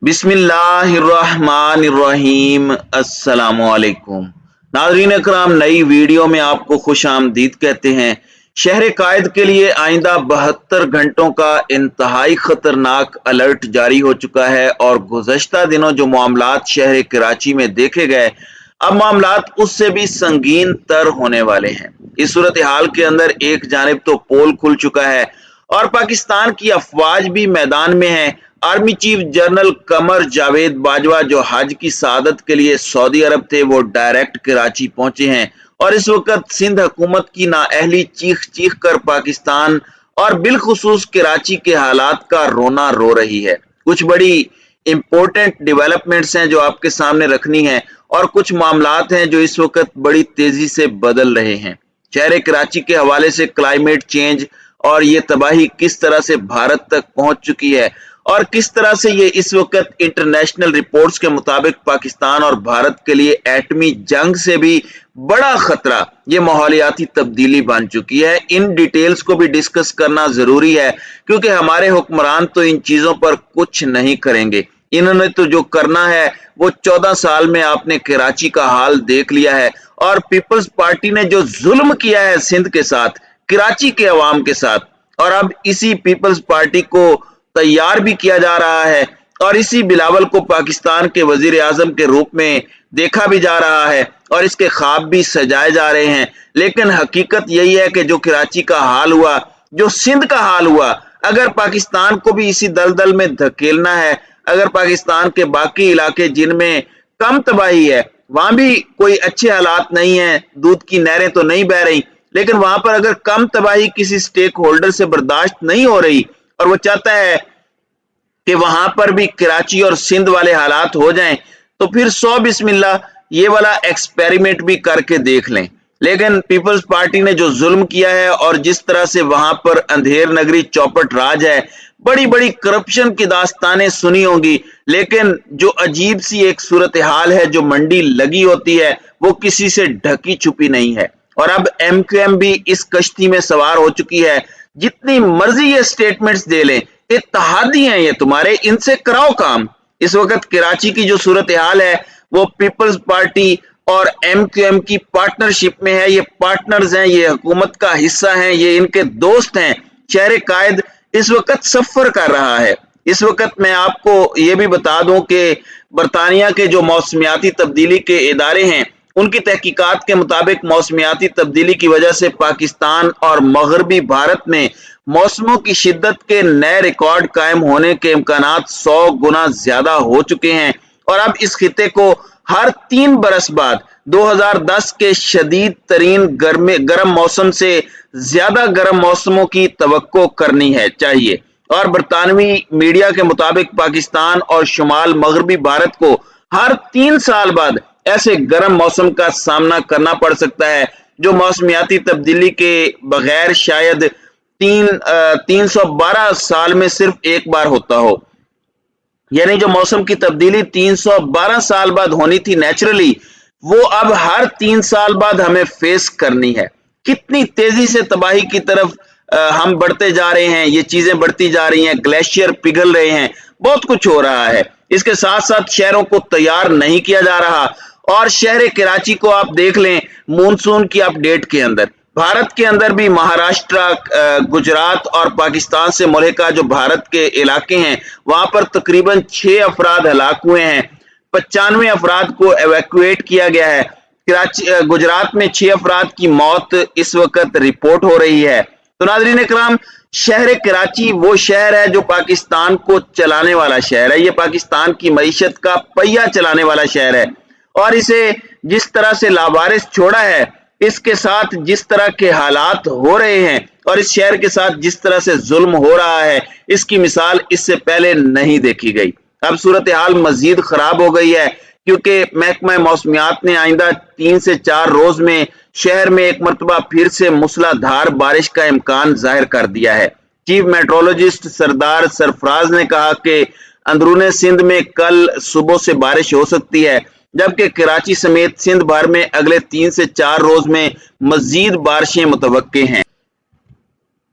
बिस्मिल्लाहिर्रहमानिर्रहीम। अस्सलामुअलैकुम नाज़रीन अकराम, नई वीडियो में आपको खुश आमदीद कहते हैं। शहर कायद के लिए आइंदा 72 घंटों का इंतहाई खतरनाक अलर्ट जारी हो चुका है और गुज़श्ता दिनों जो मामलात शहर कराची में देखे गए, अब मामलात उससे भी संगीन तर होने वाले हैं। इस सूरत हाल के अंदर एक जानिब तो पोल खुल चुका है और पाकिस्तान की अफवाज भी मैदान में है। Army chief general Qamar Javed Bajwa जो हज की सआदत के लिए सऊदी अरब थे, वो डायरेक्ट कराची पहुंचे हैं और इस वक्त सिंध हुकूमत की नाअहली चीख चीख कर पाकिस्तान और बिलखुसूस कराची के हालात का रोना रो रही है। कुछ बड़ी इंपॉर्टेंट डेवलपमेंट्स हैं जो आपके सामने रखनी है और कुछ मामलात हैं जो इस वक्त बड़ी तेजी से बदल रहे हैं। शहर कराची के हवाले से क्लाइमेट चेंज और ये तबाही किस तरह से भारत तक पहुंच चुकी है और किस तरह से ये इस वक्त इंटरनेशनल रिपोर्ट्स के मुताबिक पाकिस्तान और भारत के लिए एटमी जंग से भी बड़ा खतरा ये माहौलियाती तब्दीली बन चुकी है। इन डिटेल्स को भी डिस्कस करना जरूरी है क्योंकि हमारे हुक्मरान तो इन चीजों पर कुछ नहीं करेंगे। इन्होंने तो जो करना है वो 14 साल में आपने कराची का हाल देख लिया है और पीपल्स पार्टी ने जो जुल्म किया है सिंध के साथ, कराची के अवाम के साथ, और अब इसी पीपल्स पार्टी को तैयार भी किया जा रहा है और इसी बिलावल को पाकिस्तान के वजीर आजम के रूप में देखा भी जा रहा है और इसके ख्वाब भी सजाए जा रहे हैं। लेकिन हकीकत यही है कि जो कराची का हाल हुआ, जो सिंध का हाल हुआ, अगर पाकिस्तान को भी इसी दलदल में धकेलना है, अगर पाकिस्तान के बाकी इलाके जिनमें कम तबाही है, वहां भी कोई अच्छे हालात नहीं है, दूध की नहरें तो नहीं बह रही, लेकिन वहां पर अगर कम तबाही किसी स्टेक होल्डर से बर्दाश्त नहीं हो रही और वो चाहता है कि वहां पर भी कराची और सिंध वाले हालात हो जाएं, तो फिर 100 बिस्मिल्लाह ये वाला एक्सपेरिमेंट भी करके देख लें। लेकिन पीपल्स पार्टी ने जो जुल्म किया है और जिस तरह से वहां पर अंधेर नगरी चौपट राज है, बड़ी बड़ी करप्शन की दास्तानें सुनी होंगी, लेकिन जो अजीब सी एक सूरत हाल है, जो मंडी लगी होती है, वो किसी से ढकी छुपी नहीं है। और अब एमक्यूएम भी इस कश्ती में सवार हो चुकी है। जितनी मर्जी ये स्टेटमेंट्स दे लें, इत्तेहादी हैं ये तुम्हारे, इनसे कराओ काम। इस वक्त कराची की जो सूरत हाल है वो पीपल्स पार्टी और एमक्यूएम की पार्टनरशिप में है। ये पार्टनर्स हैं, ये हुकूमत का हिस्सा हैं, ये इनके दोस्त हैं। शहर कायद इस वक्त सफर कर रहा है। इस वक्त मैं आपको ये भी बता दूं कि बरतानिया के जो मौसमियाती तब्दीली के इदारे हैं, उनकी तहकीकात के मुताबिक मौसमियाती तब्दीली की वजह से पाकिस्तान और मगरबी भारत में मौसमों की शिद्दत के नए रिकॉर्ड कायम होने के इम्कानात 100 गुना ज्यादा हो चुके हैं और अब इस खिते को हर 3 बरस बाद 2010 के शदीद तरीन गर्म मौसम से ज्यादा गर्म मौसमों की तवक्को करनी है चाहिए। और बरतानवी मीडिया के मुताबिक पाकिस्तान और शुमाल मगरबी भारत को हर 3 साल बाद ऐसे गर्म मौसम का सामना करना पड़ सकता है जो मौसमियाती तब्दीली के बगैर शायद 312 साल में सिर्फ एक बार होता हो। यानी जो मौसम की तब्दीली 312 साल बाद होनी थी नेचुरली, वो अब हर 3 साल बाद हमें फेस करनी है। कितनी तेजी से तबाही की तरफ हम बढ़ते जा रहे हैं, ये चीजें बढ़ती जा रही हैं, ग्लेशियर पिघल रहे हैं, बहुत कुछ हो रहा है। इसके साथ साथ शहरों को तैयार नहीं किया जा रहा और शहर कराची को आप देख लें मॉनसून की अपडेट के अंदर, भारत के अंदर भी महाराष्ट्र, गुजरात और पाकिस्तान से मुल्हिका जो भारत के इलाके हैं, वहां पर तकरीबन 6 अफराद हलाक हुए हैं, 95 अफराद को एवैक्यूएट किया गया है। कराची गुजरात में 6 अफराद की मौत इस वक्त रिपोर्ट हो रही है। तो नाज़रीन इकराम, शहर कराची वो शहर है जो पाकिस्तान को चलाने वाला शहर है, ये पाकिस्तान की मईशत का पहिया चलाने वाला शहर है और इसे जिस तरह से लावारिस छोड़ा है, इसके साथ जिस तरह के हालात हो रहे हैं और इस शहर के साथ जिस तरह से जुल्म हो रहा है, इसकी मिसाल इससे पहले नहीं देखी गई। अब सूरत हाल मजीद खराब हो गई है क्योंकि महकमा मौसमियात ने आइंदा 3 से 4 रोज में शहर में एक मरतबा फिर से मूसलाधार बारिश का इम्कान जाहिर कर दिया है। चीफ मेट्रोलॉजिस्ट सरदार सरफराज ने कहा कि अंदरूने सिंध में कल सुबह से बारिश हो सकती है, जबकि कराची समेत सिंध भर में अगले 3 से 4 रोज में मजीद बारिशें मुतवक्के हैं।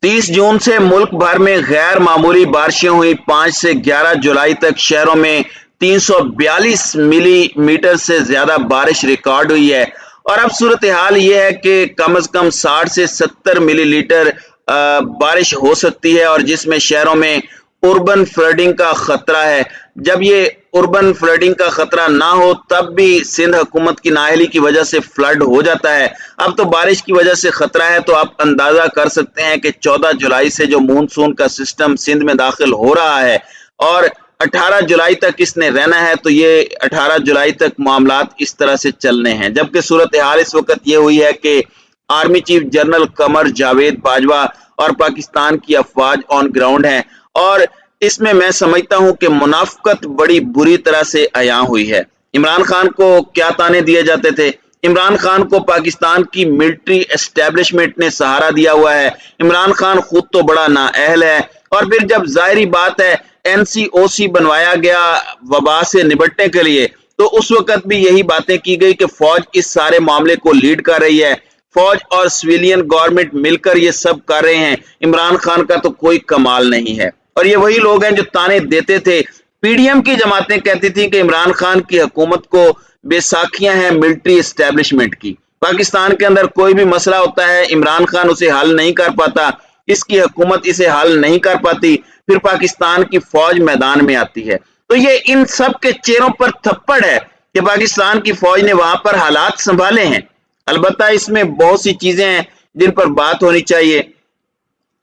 30 जून से मुल्क भर में गैर मामूली बारिशें हुई। 5 से 11 जुलाई तक शहरों में 342 मिलीमीटर से ज्यादा बारिश रिकॉर्ड हुई है। और अब सूरत हाल ये है कि कम से कम 60 से 70 मिलीलीटर बारिश हो सकती है, और जिसमें शहरों में अर्बन फ्लडिंग का खतरा है। जब ये अर्बन फ्लडिंग का खतरा ना हो तब भी सिंध हुकूमत की नाअहली की वजह से फ्लड हो जाता है। अब तो बारिश की वजह से खतरा है, तो आप अंदाजा कर सकते हैं कि 14 जुलाई से जो मानसून का सिस्टम सिंध में दाखिल हो रहा है और 18 जुलाई तक इसने रहना है, तो ये 18 जुलाई तक मामलात इस तरह से चलने हैं। जबकि सूरत हाल इस वक्त ये हुई है कि army chief general Qamar Javed Bajwa और पाकिस्तान की अफवाज ऑन ग्राउंड हैं, और इसमें मैं समझता हूं कि मुनाफिकत बड़ी बुरी तरह से अया हुई है। इमरान खान को क्या ताने दिए जाते थे? इमरान खान को पाकिस्तान की मिलिट्री एस्टेब्लिशमेंट ने सहारा दिया हुआ है। इमरान खान खुद तो बड़ा नाअहल है, और फिर जब जाहिर बात है NCOC बनवाया गया वबा से निपटने के लिए, तो उस वक्त भी यही बातें की गई कि फौज इस सारे मामले को लीड कर रही है, फौज और सिविलियन गवर्नमेंट मिलकर ये सब कर रहे हैं, इमरान खान का तो कोई कमाल नहीं है। और ये वही लोग हैं जो ताने देते थे। PDM की जमातें कहती थी कि इमरान खान की हुकूमत को बेसाखियां हैं मिलिट्री एस्टेब्लिशमेंट की। पाकिस्तान के अंदर कोई भी मसला होता है, इमरान खान उसे हल नहीं कर पाता, इसकी हुकूमत इसे हल नहीं कर पाती, फिर पाकिस्तान की फौज मैदान में आती है। तो ये इन सब के चेहरों पर थप्पड़ है कि पाकिस्तान की फौज ने वहां पर हालात संभाले हैं। अलबत्ता इसमें बहुत सी चीजें हैं जिन पर बात होनी चाहिए।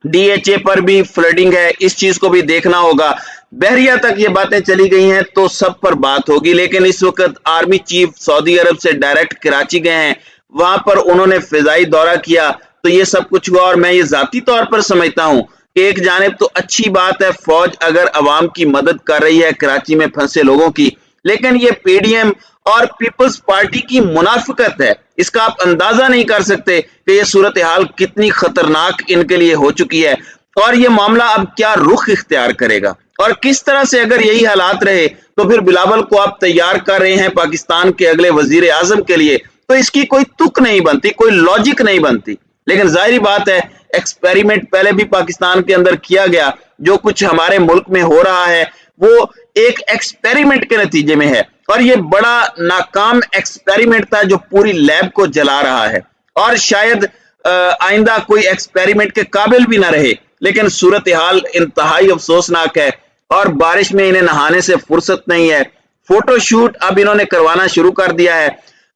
DHA पर भी फ्लडिंग है, इस चीज को भी देखना होगा। बहरिया तक ये बातें चली गई हैं तो सब पर बात होगी, लेकिन इस वक्त आर्मी चीफ सऊदी अरब से डायरेक्ट कराची गए हैं, वहां पर उन्होंने फिजाई दौरा किया, तो ये सब कुछ हुआ। और मैं ये जाती तौर पर समझता हूं कि एक जानिब तो अच्छी बात है फौज अगर अवाम की मदद कर रही है कराची में फंसे लोगों की, लेकिन ये PDM और पीपल्स पार्टी की मुनाफिकत है। इसका आप अंदाजा नहीं कर सकते कि ये सूरत हाल कितनी खतरनाक इनके लिए हो चुकी है, और ये मामला अब क्या रुख इख्तियार करेगा, और किस तरह से अगर यही हालात रहे तो फिर बिलावल को आप तैयार कर रहे हैं पाकिस्तान के अगले वजीर आजम के लिए, तो इसकी कोई तुक नहीं बनती, कोई लॉजिक नहीं बनती। लेकिन जाहिर बात है एक्सपेरिमेंट पहले भी पाकिस्तान के अंदर किया गया, जो कुछ हमारे मुल्क में हो रहा है वो एक एक्सपेरिमेंट के नतीजे में है, और ये बड़ा नाकाम एक्सपेरिमेंट था जो पूरी लैब को जला रहा है, और शायद आइंदा कोई एक्सपेरिमेंट के काबिल भी ना रहे। लेकिन सूरत हाल इंतहाई अफसोसनाक है, और बारिश में इन्हें नहाने से फुर्सत नहीं है। फोटो शूट अब इन्होंने करवाना शुरू कर दिया है।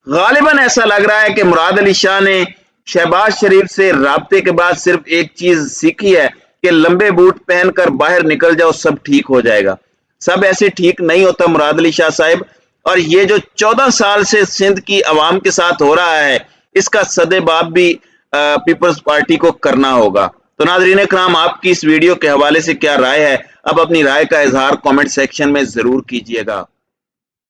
गालिबन ऐसा लग रहा है कि मुराद अली शाह ने शहबाज शरीफ से राब्ते के बाद सिर्फ एक चीज सीखी है कि लंबे बूट पहनकर बाहर निकल जाओ, सब ठीक हो जाएगा। सब ऐसे ठीक नहीं होता मुराद अली शाह साहब, और ये जो 14 साल से सिंध की अवाम के साथ हो रहा है, इसका सदेबाब भी पीपल्स पार्टी को करना होगा। तो नाज़रीन इकराम, आपकी इस वीडियो के हवाले से क्या राय है? अब अपनी राय का इजहार कमेंट सेक्शन में जरूर कीजिएगा।